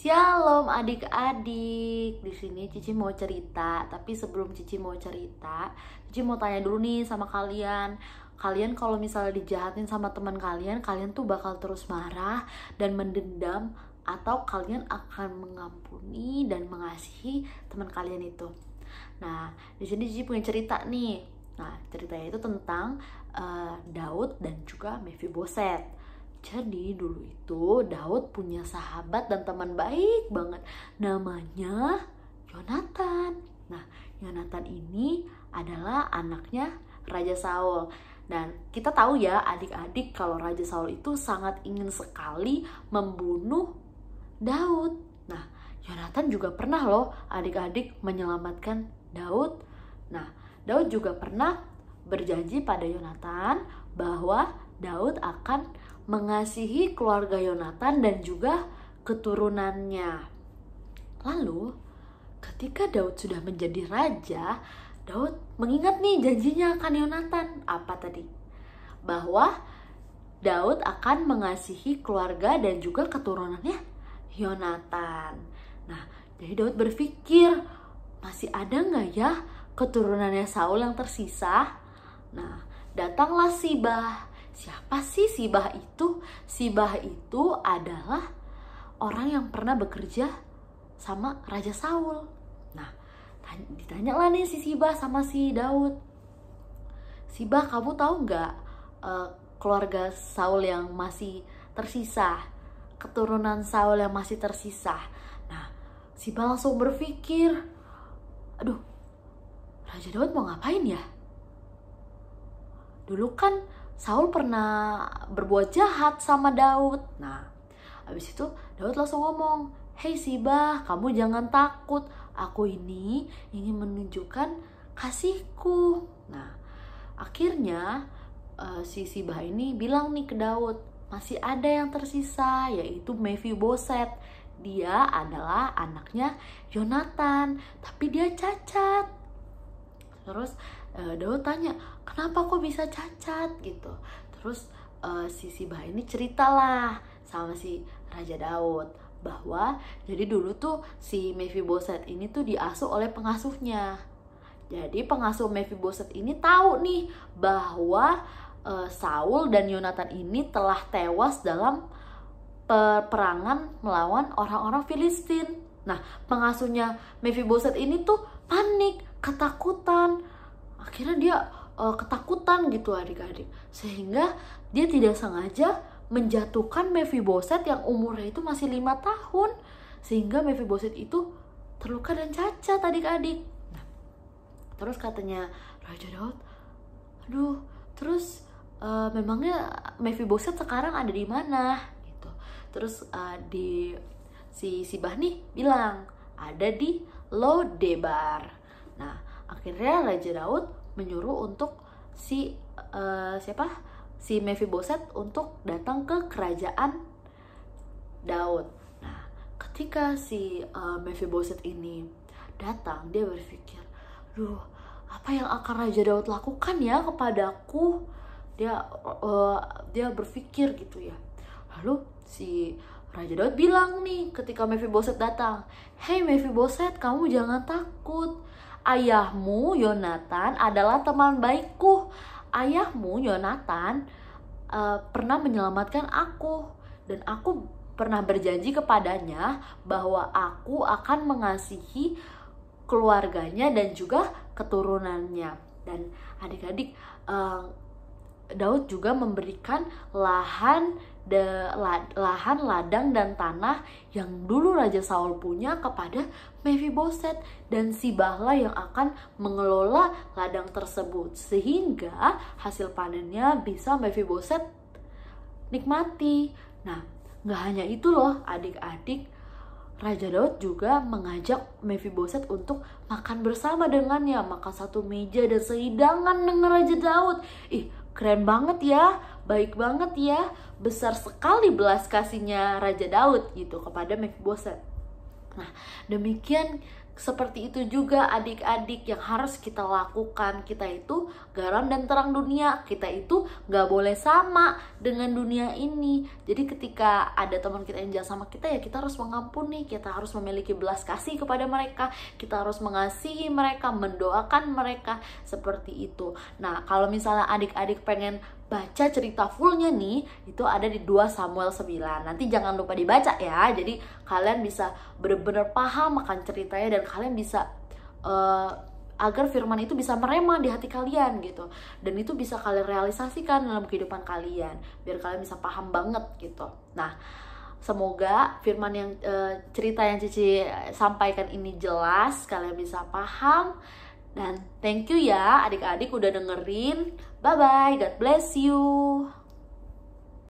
Shalom adik-adik. Di sini Cici mau cerita, tapi sebelum Cici mau cerita, Cici mau tanya dulu nih sama kalian. Kalian kalau misalnya dijahatin sama teman kalian tuh bakal terus marah dan mendendam, atau kalian akan mengampuni dan mengasihi teman kalian itu? Nah, di sini Cici punya cerita nih. Nah, ceritanya itu tentang Daud dan juga Mephiboset. Jadi dulu itu Daud punya sahabat dan teman baik banget, namanya Yonatan. Nah, Yonatan ini adalah anaknya Raja Saul. Dan kita tahu ya adik-adik, kalau Raja Saul itu sangat ingin sekali membunuh Daud. Nah, Yonatan juga pernah loh adik-adik menyelamatkan Daud. Nah, Daud juga pernah berjanji pada Yonatan bahwa Daud akan mengasihi keluarga Yonatan dan juga keturunannya. Lalu, ketika Daud sudah menjadi raja, Daud mengingat nih janjinya akan Yonatan. Apa tadi? Bahwa Daud akan mengasihi keluarga dan juga keturunannya Yonatan. Nah, jadi Daud berpikir, masih ada nggak ya keturunannya Saul yang tersisa? Nah, datanglah Sibah. Siapa sih Sibah itu? Sibah itu adalah orang yang pernah bekerja sama Raja Saul. Nah, ditanyalah nih si Sibah sama si Daud. Sibah, kamu tahu nggak keluarga Saul yang masih tersisa? Keturunan Saul yang masih tersisa. Nah, Sibah langsung berpikir, aduh, Raja Daud mau ngapain ya? Dulu kan Saul pernah berbuat jahat sama Daud. Nah, habis itu Daud langsung ngomong, "Hei Sibah, kamu jangan takut. Aku ini ingin menunjukkan kasihku." Nah, akhirnya si Sibah ini bilang nih ke Daud, masih ada yang tersisa, yaitu Mephiboset. Dia adalah anaknya Yonatan, tapi dia cacat. Terus Daud tanya, kenapa kok bisa cacat gitu? Terus si Sibah ini ceritalah sama si Raja Daud bahwa jadi dulu tuh si Mephiboset ini tuh diasuh oleh pengasuhnya. Jadi pengasuh Mephiboset ini tahu nih bahwa Saul dan Yonatan ini telah tewas dalam peperangan melawan orang-orang Filistin. Nah, pengasuhnya Mephiboset ini tuh panik, ketakutan. Akhirnya dia ketakutan gitu adik-adik, sehingga dia tidak sengaja menjatuhkan Mephiboset yang umurnya itu masih 5 tahun, sehingga Mephiboset itu terluka dan cacat adik-adik. Nah, terus katanya Raja Daud, aduh, terus memangnya Mephiboset sekarang ada di mana gitu. Terus si Sibah nih bilang ada di Lodebar. Nah, akhirnya Raja Daud menyuruh untuk si Mephiboset untuk datang ke kerajaan Daud. Nah, ketika si Mephiboset ini datang, dia berpikir, duh, apa yang akan Raja Daud lakukan ya kepadaku? Dia berpikir gitu ya. Lalu si Raja Daud bilang nih ketika Mephiboset datang, "Hei Mephiboset, kamu jangan takut. Ayahmu Yonatan adalah teman baikku. Ayahmu Yonatan pernah menyelamatkan aku, dan aku pernah berjanji kepadanya bahwa aku akan mengasihi keluarganya dan juga keturunannya." Dan adik-adik, Daud juga memberikan lahan, ladang dan tanah yang dulu Raja Saul punya kepada Mephiboset, dan Sibahlah yang akan mengelola ladang tersebut, sehingga hasil panennya bisa Mephiboset nikmati. Nah, gak hanya itu loh adik-adik, Raja Daud juga mengajak Mephiboset untuk makan bersama dengannya, makan satu meja dan sehidangan dengan Raja Daud. Keren banget ya, baik banget ya, besar sekali belas kasihnya Raja Daud gitu kepada Mephiboset. Nah, demikian Seperti itu juga adik-adik yang harus kita lakukan. Kita itu garam dan terang dunia. Kita itu gak boleh sama dengan dunia ini. Jadi ketika ada teman kita yang jahat sama kita, ya kita harus mengampuni. Kita harus memiliki belas kasih kepada mereka. Kita harus mengasihi mereka, mendoakan mereka, seperti itu. Nah, kalau misalnya adik-adik pengen baca cerita fullnya nih, itu ada di 2 Samuel 9. Nanti jangan lupa dibaca ya. Jadi kalian bisa benar-benar paham akan ceritanya, dan kalian bisa agar firman itu bisa merema di hati kalian gitu. Dan itu bisa kalian realisasikan dalam kehidupan kalian, biar kalian bisa paham banget gitu. Nah, semoga firman yang cerita yang Cici sampaikan ini jelas, kalian bisa paham. Dan thank you ya adik-adik udah dengerin. Bye-bye, God bless you.